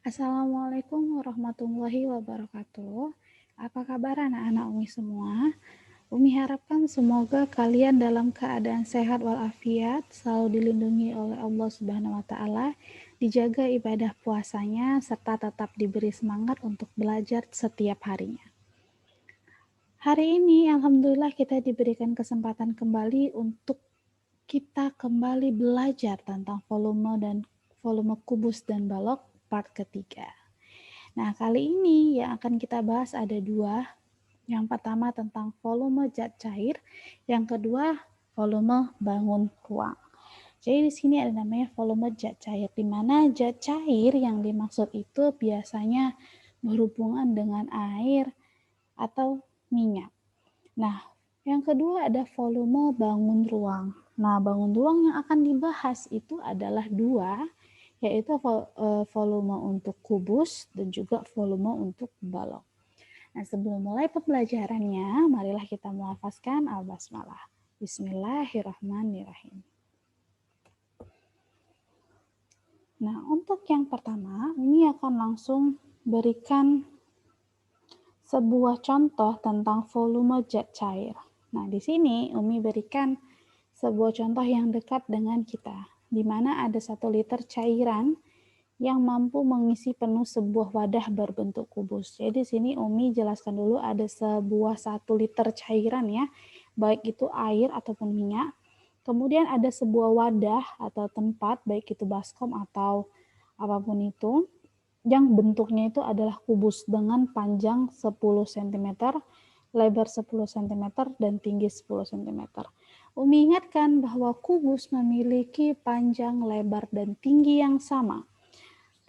Assalamualaikum warahmatullahi wabarakatuh. Apa kabar anak-anak Umi semua? Umi harapkan semoga kalian dalam keadaan sehat walafiat, selalu dilindungi oleh Allah Subhanahu wa taala, dijaga ibadah puasanya serta tetap diberi semangat untuk belajar setiap harinya. Hari ini alhamdulillah kita diberikan kesempatan kembali untuk kita kembali belajar tentang volume kubus dan balok part ketiga. Nah, kali ini yang akan kita bahas ada dua. Yang pertama tentang volume zat cair, yang kedua volume bangun ruang. Jadi di sini ada namanya volume zat cair, di mana zat cair yang dimaksud itu biasanya berhubungan dengan air atau minyak. Nah, yang kedua ada volume bangun ruang. Nah, bangun ruang yang akan dibahas itu adalah dua, yaitu volume untuk kubus dan juga volume untuk balok. Nah, sebelum mulai pembelajarannya, marilah kita melafazkan al-basmalah. Bismillahirrahmanirrahim. Nah, untuk yang pertama, ini akan langsung berikan sebuah contoh tentang volume zat cair. Nah, di sini Umi berikan sebuah contoh yang dekat dengan kita, di mana ada 1 liter cairan yang mampu mengisi penuh sebuah wadah berbentuk kubus. Jadi di sini Umi jelaskan dulu ada sebuah 1 liter cairan ya, baik itu air ataupun minyak. Kemudian ada sebuah wadah atau tempat, baik itu baskom atau apapun itu, yang bentuknya itu adalah kubus dengan panjang 10 cm, lebar 10 cm, dan tinggi 10 cm. Umi ingatkan bahwa kubus memiliki panjang, lebar, dan tinggi yang sama.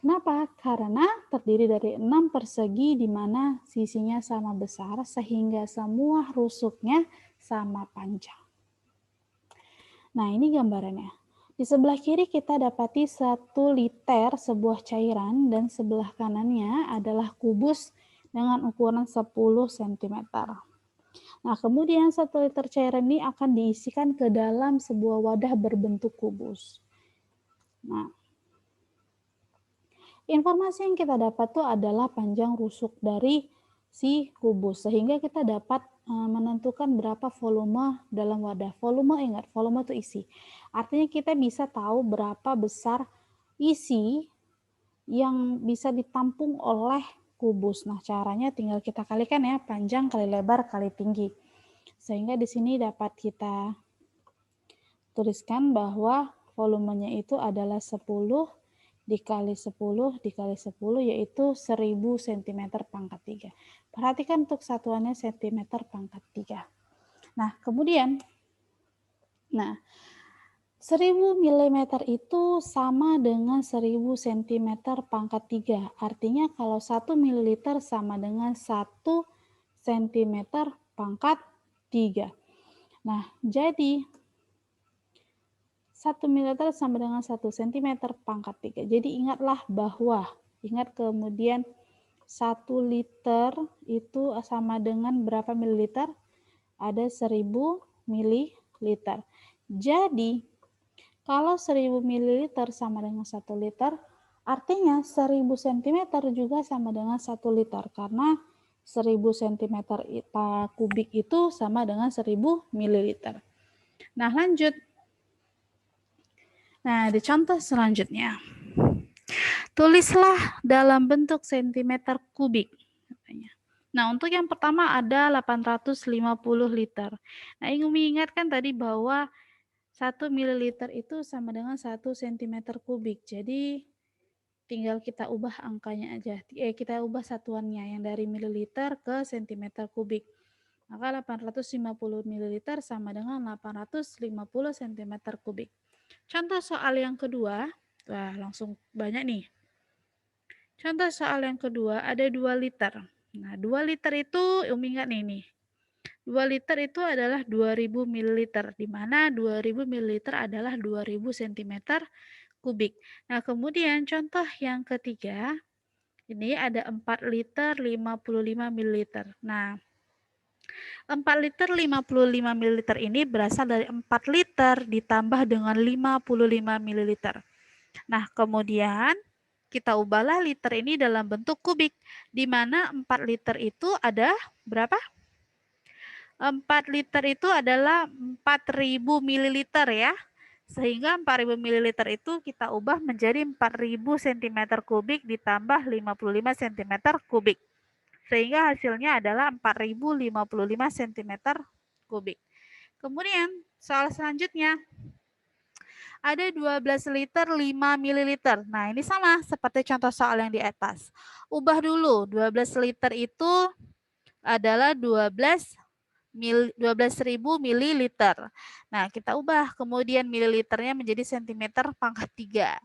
Kenapa? Karena terdiri dari 6 persegi di mana sisinya sama besar sehingga semua rusuknya sama panjang. Nah, ini gambarannya. Di sebelah kiri kita dapati 1 liter sebuah cairan dan sebelah kanannya adalah kubus dengan ukuran 10 cm. Nah, kemudian 1 liter cairan ini akan diisikan ke dalam sebuah wadah berbentuk kubus. Nah, informasi yang kita dapat tuh adalah panjang rusuk dari si kubus, sehingga kita dapat menentukan berapa volume dalam wadah. Volume, ingat, volume itu isi. Artinya kita bisa tahu berapa besar isi yang bisa ditampung oleh kubus. Nah, caranya tinggal kita kalikan ya, panjang kali lebar kali tinggi. Sehingga di sini dapat kita tuliskan bahwa volumenya itu adalah 10 dikali 10 dikali 10 yaitu 1000 cm pangkat 3. Perhatikan untuk satuannya cm pangkat 3. Nah, kemudian 1000 mm itu sama dengan 1000 cm pangkat 3. Artinya kalau 1 ml sama dengan 1 cm pangkat 3. Nah, jadi 1 ml sama dengan 1 cm pangkat 3. Jadi ingatlah bahwa, kemudian 1 liter itu sama dengan berapa mililiter? Ada 1000 mililiter. Jadi, kalau 1000 mililiter sama dengan 1 liter, artinya 1000 cm juga sama dengan 1 liter. Karena 1000 cm kubik itu sama dengan 1000 mililiter. Nah, lanjut. Nah, di contoh selanjutnya. Tulislah dalam bentuk centimeter kubik. Nah, untuk yang pertama ada 850 liter. Nah, ingin mengingatkan tadi bahwa 1 ml itu sama dengan 1 cm kubik. Jadi, tinggal kita ubah angkanya aja. Kita ubah satuannya yang dari mililiter ke centimeter kubik. Maka 850 ml sama dengan 850 cm kubik. Contoh soal yang kedua, wah langsung banyak nih. Contoh soal yang kedua ada 2 liter. Nah, 2 liter itu ingat nih. 2 liter itu adalah 2000 ml, di mana 2000 ml adalah 2000 cm kubik. Nah, kemudian contoh yang ketiga, ini ada 4 liter 55 ml. Nah, 4 liter 55 ml ini berasal dari 4 liter ditambah dengan 55 ml. Nah, kemudian kita ubahlah liter ini dalam bentuk kubik, di mana 4 liter itu ada berapa? 4 liter itu adalah 4.000 mililiter ya. Sehingga 4.000 mililiter itu kita ubah menjadi 4.000 cm kubik ditambah 55 cm kubik. Sehingga hasilnya adalah 4.055 cm kubik. Kemudian soal selanjutnya, ada 12 liter 5 mililiter. Nah, ini sama seperti contoh soal yang di atas. Ubah dulu, 12 liter itu adalah 12.000 mililiter. Nah, kita ubah kemudian mililiternya menjadi sentimeter pangkat 3.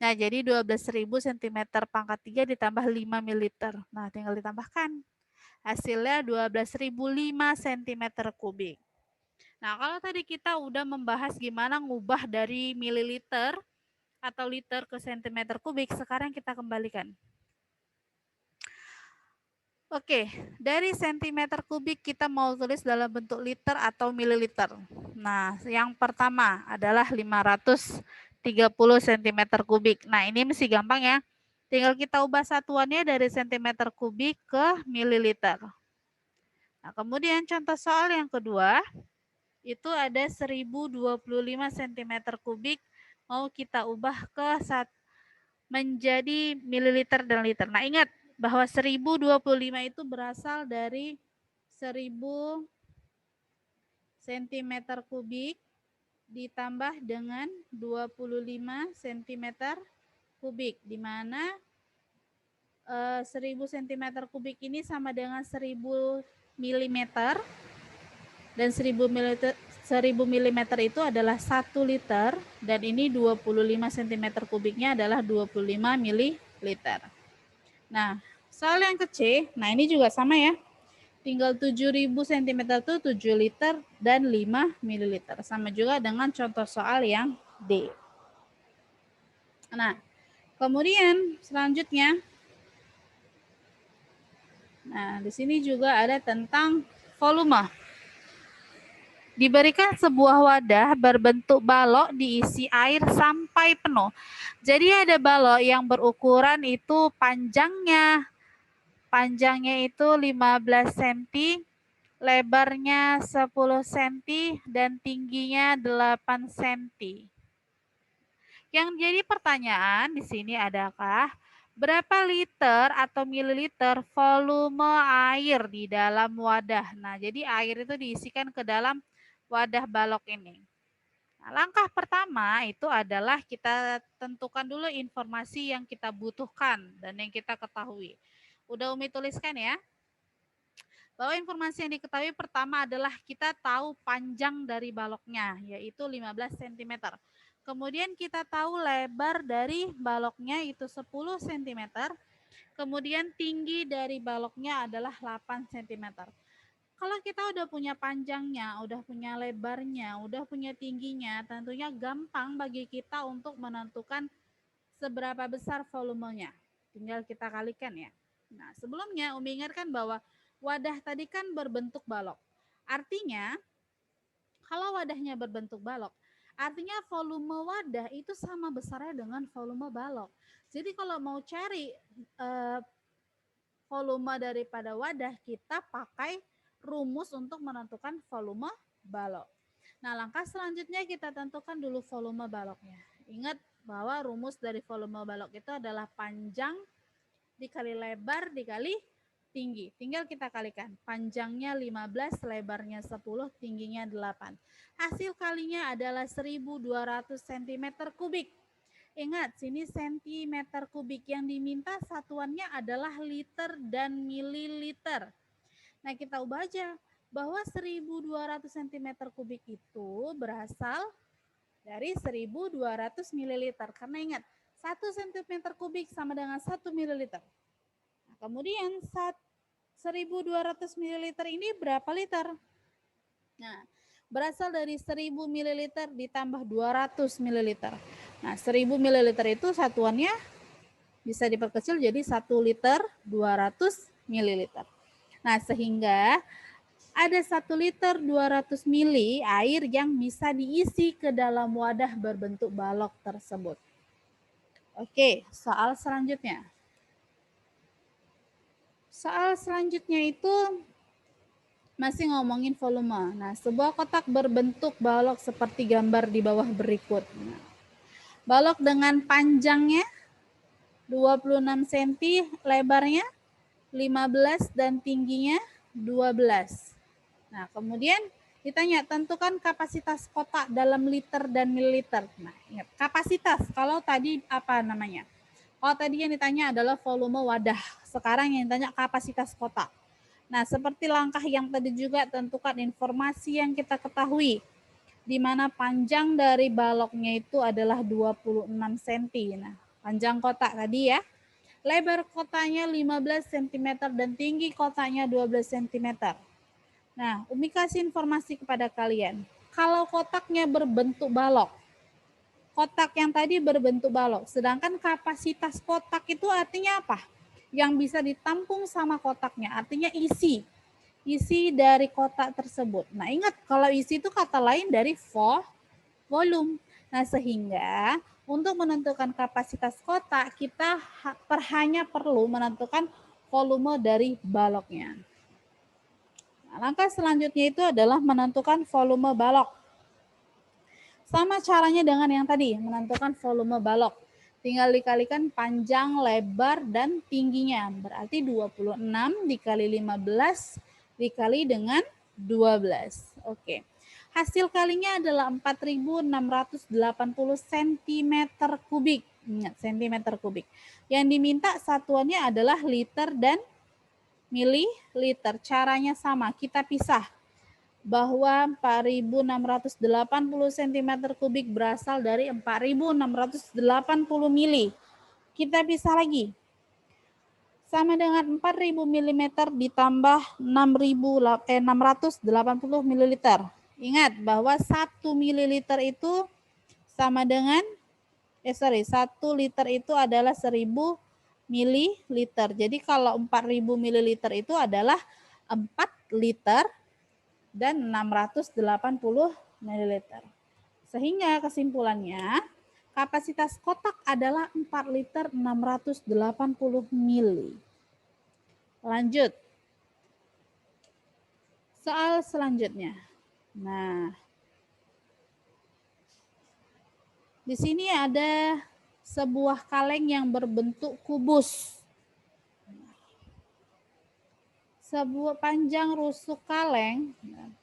Nah, jadi 12.000 cm pangkat 3 ditambah 5 mililiter. Nah, tinggal ditambahkan. Hasilnya 12.005 cm kubik. Nah, kalau tadi kita udah membahas gimana ngubah dari mililiter atau liter ke centimeter kubik, sekarang kita kembalikan. Oke, dari centimeter kubik kita mau tulis dalam bentuk liter atau mililiter. Nah, yang pertama adalah 530 cm kubik. Nah, ini mesti gampang ya. Tinggal kita ubah satuannya dari centimeter kubik ke mililiter. Nah, kemudian contoh soal yang kedua, itu ada 1025 cm kubik mau kita ubah ke menjadi mililiter dan liter. Nah, ingat bahwa 1025 itu berasal dari 1000 cm kubik ditambah dengan 25 cm kubik, di mana 1000 cm kubik ini sama dengan 1000 mm, dan 1000 mm itu adalah 1 liter, dan ini 25 cm kubiknya adalah 25 ml. Nah, soal yang kecil, nah ini juga sama ya. Tinggal 7000 cm itu 7 liter dan 5 ml. Sama juga dengan contoh soal yang D. Nah, kemudian selanjutnya, nah di sini juga ada tentang volume. Diberikan sebuah wadah berbentuk balok diisi air sampai penuh. Jadi ada balok yang berukuran itu panjangnya itu 15 cm, lebarnya 10 cm, dan tingginya 8 cm. Yang jadi pertanyaan di sini adalah berapa liter atau mililiter volume air di dalam wadah. Nah, jadi air itu diisikan ke dalam wadah balok ini. Nah, langkah pertama itu adalah kita tentukan dulu informasi yang kita butuhkan dan yang kita ketahui. Udah Umi tuliskan ya. Bahwa informasi yang diketahui pertama adalah kita tahu panjang dari baloknya, yaitu 15 cm. Kemudian kita tahu lebar dari baloknya itu 10 cm. Kemudian tinggi dari baloknya adalah 8 cm. Kalau kita udah punya panjangnya, udah punya lebarnya, udah punya tingginya, tentunya gampang bagi kita untuk menentukan seberapa besar volumenya. Tinggal kita kalikan ya. Nah, sebelumnya Umi ingatkan bahwa wadah tadi kan berbentuk balok. Artinya, kalau wadahnya berbentuk balok, artinya volume wadah itu sama besarnya dengan volume balok. Jadi kalau mau cari volume daripada wadah, kita pakai rumus untuk menentukan volume balok. Nah, langkah selanjutnya kita tentukan dulu volume baloknya. Ingat bahwa rumus dari volume balok itu adalah panjang dikali lebar dikali tinggi. Tinggal kita kalikan. Panjangnya 15, lebarnya 10, tingginya 8. Hasil kalinya adalah 1200 cm kubik. Ingat, sini cm kubik, yang diminta satuannya adalah liter dan mililiter. Nah, kita ubah aja bahwa 1200 cm kubik itu berasal dari 1200 ml. Karena ingat, 1 cm kubik sama dengan 1 ml. Nah, kemudian 1200 ml ini berapa liter? Nah, berasal dari 1000 ml ditambah 200 ml. Nah, 1000 ml itu satuannya bisa diperkecil jadi 1 liter 200 ml. Nah, sehingga ada 1 liter 200 mili air yang bisa diisi ke dalam wadah berbentuk balok tersebut. Oke, soal selanjutnya. Soal selanjutnya itu masih ngomongin volume. Nah, sebuah kotak berbentuk balok seperti gambar di bawah berikut. Nah, balok dengan panjangnya 26 cm, lebarnya 15 dan tingginya 12. Nah, kemudian ditanya tentukan kapasitas kotak dalam liter dan mililiter. Nah, ingat kapasitas. Kalau tadi apa namanya? Kalau tadi yang ditanya adalah volume wadah. Sekarang yang ditanya kapasitas kotak. Nah, seperti langkah yang tadi juga tentukan informasi yang kita ketahui, di mana panjang dari baloknya itu adalah 26 cm. Nah, panjang kotak tadi ya. Lebar kotaknya 15 cm dan tinggi kotaknya 12 cm. Nah, Umi kasih informasi kepada kalian. Kalau kotaknya berbentuk balok, kotak yang tadi berbentuk balok, sedangkan kapasitas kotak itu artinya apa? Yang bisa ditampung sama kotaknya, artinya isi dari kotak tersebut. Nah, ingat kalau isi itu kata lain dari volume. Nah, sehingga untuk menentukan kapasitas kotak, kita hanya perlu menentukan volume dari baloknya. Nah, langkah selanjutnya itu adalah menentukan volume balok. Sama caranya dengan yang tadi, menentukan volume balok. Tinggal dikalikan panjang, lebar, dan tingginya. Berarti 26 dikali 15 dikali dengan 12. Oke. Hasil kalinya adalah 4.680 cm kubik. Ingat, cm kubik. Yang diminta satuannya adalah liter dan mililiter. Caranya sama, kita pisah bahwa 4.680 cm kubik berasal dari 4.680 mili. Kita pisah lagi. Sama dengan 4.000 mm ditambah 680 ml. Ingat bahwa 1 ml itu sama dengan 1 liter itu adalah 1.000 ml. Jadi kalau 4.000 ml itu adalah 4 liter dan 680 ml. Sehingga kesimpulannya, kapasitas kotak adalah 4 liter 680 mili. Lanjut. Soal selanjutnya. Nah, di sini ada sebuah kaleng yang berbentuk kubus. Sebuah panjang rusuk kaleng,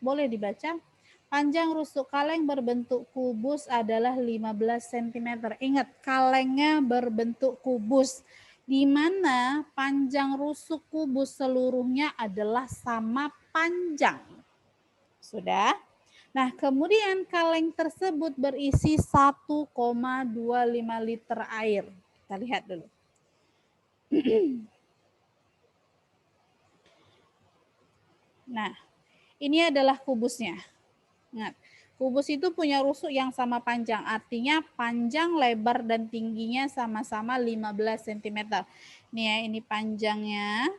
boleh dibaca. Panjang rusuk kaleng berbentuk kubus adalah 15 cm. Ingat, kalengnya berbentuk kubus, di mana panjang rusuk kubus seluruhnya adalah sama panjang. Sudah? Nah, kemudian kaleng tersebut berisi 1,25 liter air. Kita lihat dulu. Nah, ini adalah kubusnya. Ingat, kubus itu punya rusuk yang sama panjang, artinya panjang, lebar, dan tingginya sama-sama 15 cm. Nih ya, ini panjangnya,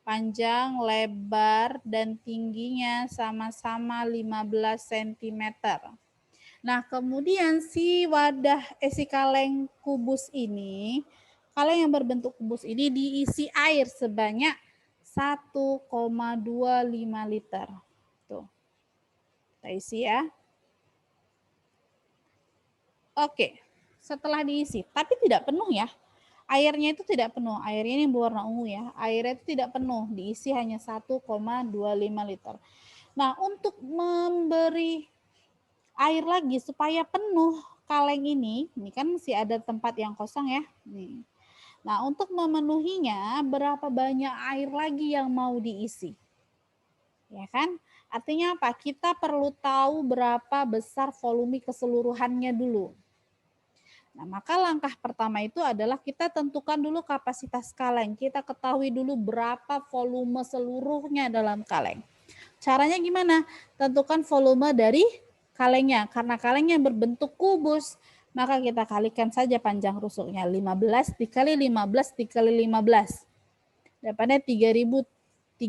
panjang, lebar, dan tingginya sama-sama 15 cm. Nah, kemudian si kaleng kubus ini, kaleng yang berbentuk kubus ini diisi air sebanyak 1,25 liter. Tuh. Kita isi ya. Oke, setelah diisi, tapi tidak penuh ya. Airnya itu tidak penuh, airnya ini berwarna ungu ya. Airnya itu tidak penuh, diisi hanya 1,25 liter. Nah, untuk memberi air lagi supaya penuh kaleng ini kan masih ada tempat yang kosong ya. Nih. Nah, untuk memenuhinya, berapa banyak air lagi yang mau diisi? Ya kan? Artinya apa? Kita perlu tahu berapa besar volume keseluruhannya dulu. Nah, maka langkah pertama itu adalah kita tentukan dulu kapasitas kaleng. Kita ketahui dulu berapa volume seluruhnya dalam kaleng. Caranya gimana? Tentukan volume dari kalengnya. Karena kalengnya berbentuk kubus, maka kita kalikan saja panjang rusuknya. 15 dikali 15 dikali 15. Dapatnya 3.375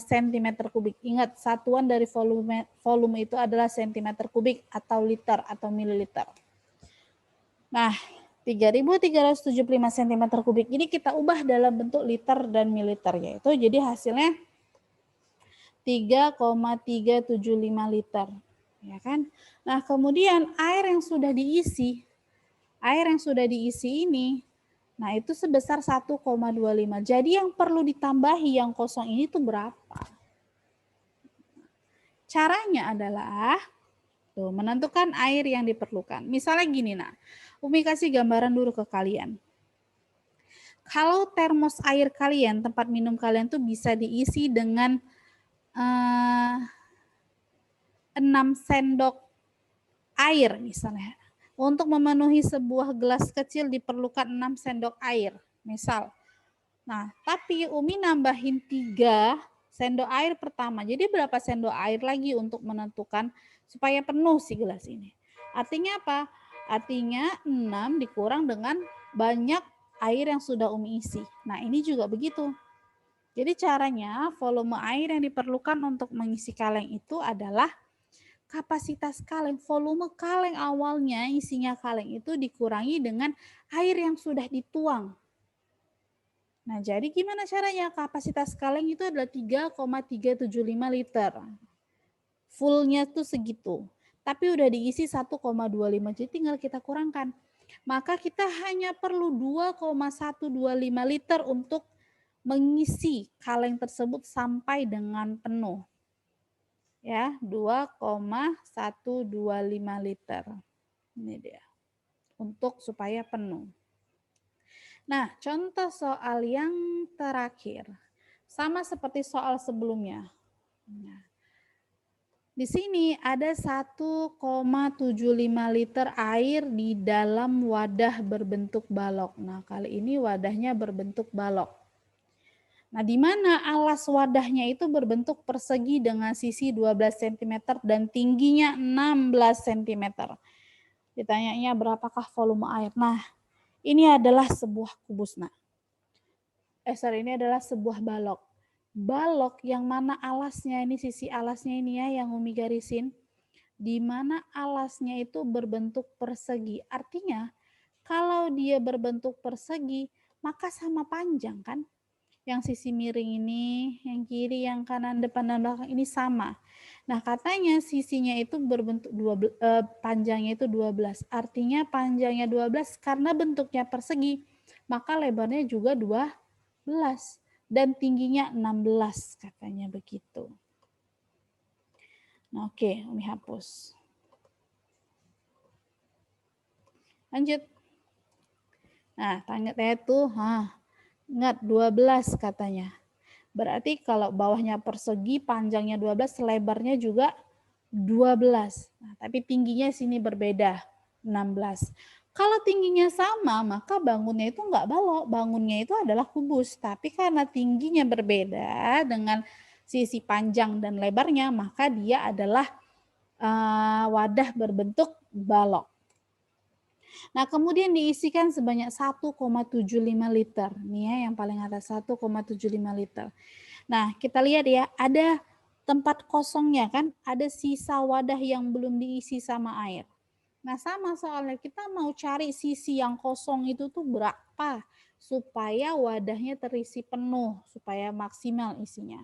cm kubik. Ingat, satuan dari volume itu adalah cm kubik atau liter atau mililiter. Nah, 3.375 cm kubik. Ini kita ubah dalam bentuk liter dan mililiter, yaitu jadi hasilnya 3,375 liter. Ya kan? Nah, kemudian air yang sudah diisi ini, nah itu sebesar 1,25. Jadi yang perlu ditambahi yang kosong ini tuh berapa? Caranya adalah tuh, menentukan air yang diperlukan. Misalnya gini, nah, Umi kasih gambaran dulu ke kalian. Kalau termos air kalian, tempat minum kalian tuh bisa diisi dengan 6 sendok air misalnya. Untuk memenuhi sebuah gelas kecil diperlukan 6 sendok air, misal. Nah, tapi Umi nambahin 3 sendok air pertama. Jadi berapa sendok air lagi untuk menentukan supaya penuh si gelas ini. Artinya apa? Artinya 6 dikurang dengan banyak air yang sudah Umi isi. Nah, ini juga begitu. Jadi caranya volume air yang diperlukan untuk mengisi kaleng itu adalah kapasitas kaleng, volume kaleng awalnya isinya kaleng itu dikurangi dengan air yang sudah dituang. Nah, jadi gimana caranya? Kapasitas kaleng itu adalah 3,375 liter. Fullnya tuh segitu. Tapi udah diisi 1,25, jadi tinggal kita kurangkan. Maka kita hanya perlu 2,125 liter untuk mengisi kaleng tersebut sampai dengan penuh. Ya, 2,125 liter. Ini dia. Untuk supaya penuh. Nah, contoh soal yang terakhir. Sama seperti soal sebelumnya. Nah, di sini ada 1,75 liter air di dalam wadah berbentuk balok. Nah, kali ini wadahnya berbentuk balok. Nah, di mana alas wadahnya itu berbentuk persegi dengan sisi 12 cm dan tingginya 16 cm. Ditanyanya berapakah volume air. Nah, ini adalah sebuah kubus. Nah, ini adalah sebuah balok. Balok yang mana alasnya ini, sisi alasnya ini ya yang Umi garisin. Di mana alasnya itu berbentuk persegi. Artinya, kalau dia berbentuk persegi, maka sama panjang kan? Yang sisi miring ini, yang kiri, yang kanan, depan, dan belakang ini sama. Nah, katanya sisinya itu berbentuk panjangnya itu 12. Artinya panjangnya 12 karena bentuknya persegi, maka lebarnya juga 12 dan tingginya 16, katanya begitu. Nah, oke, Umi hapus. Lanjut. Nah, tanya tuh, ingat 12 katanya. Berarti kalau bawahnya persegi, panjangnya 12, lebarnya juga 12. Nah, tapi tingginya sini berbeda, 16. Kalau tingginya sama, maka bangunnya itu enggak balok, bangunnya itu adalah kubus. Tapi karena tingginya berbeda dengan sisi panjang dan lebarnya, maka dia adalah wadah berbentuk balok. Nah, kemudian diisikan sebanyak 1,75 liter. Nih ya, yang paling atas 1,75 liter. Nah, kita lihat ya, ada tempat kosongnya kan, ada sisa wadah yang belum diisi sama air. Nah, sama soalnya kita mau cari sisi yang kosong itu tuh berapa supaya wadahnya terisi penuh, supaya maksimal isinya.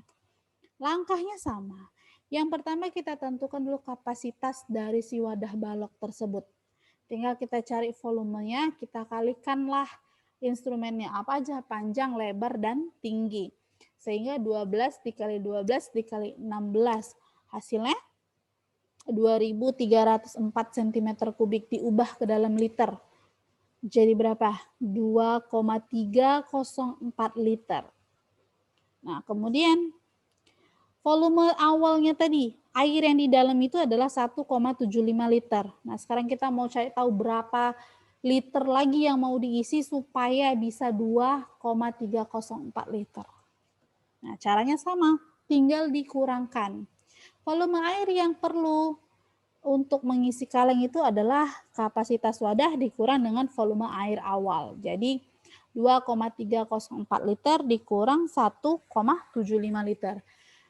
Langkahnya sama. Yang pertama kita tentukan dulu kapasitas dari si wadah balok tersebut. Tinggal kita cari volumenya, kita kalikanlah instrumennya apa aja, panjang, lebar, dan tinggi. Sehingga 12 dikali 12 dikali 16. Hasilnya 2.304 cm kubik diubah ke dalam liter. Jadi berapa? 2,304 liter. Nah, kemudian volume awalnya tadi, air yang di dalam itu adalah 1,75 liter. Nah, sekarang kita mau cari tahu berapa liter lagi yang mau diisi supaya bisa 2,304 liter. Nah, caranya sama, tinggal dikurangkan. Volume air yang perlu untuk mengisi kaleng itu adalah kapasitas wadah dikurang dengan volume air awal. Jadi 2,304 liter dikurang 1,75 liter.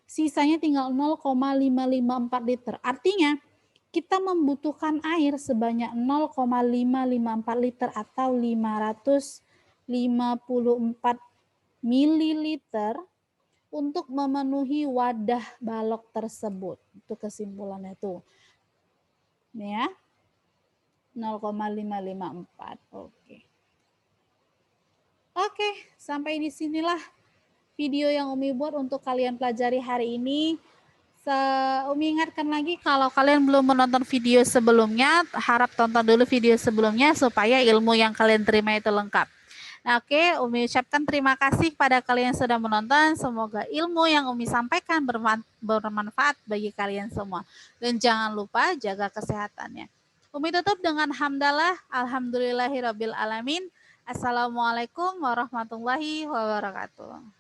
Sisanya tinggal 0,554 liter. Artinya kita membutuhkan air sebanyak 0,554 liter atau 554 mililiter untuk memenuhi wadah balok tersebut. Itu kesimpulannya tuh. Ini ya. 0,554. Oke. Oke, sampai di sinilah video yang Umi buat untuk kalian pelajari hari ini. Umi ingatkan lagi kalau kalian belum menonton video sebelumnya, harap tonton dulu video sebelumnya supaya ilmu yang kalian terima itu lengkap. Nah, oke, Umi ucapkan terima kasih pada kalian yang sudah menonton. Semoga ilmu yang Umi sampaikan bermanfaat bagi kalian semua. Dan jangan lupa jaga kesehatannya. Umi tutup dengan hamdalah, alhamdulillahirabbil alamin. Assalamualaikum warahmatullahi wabarakatuh.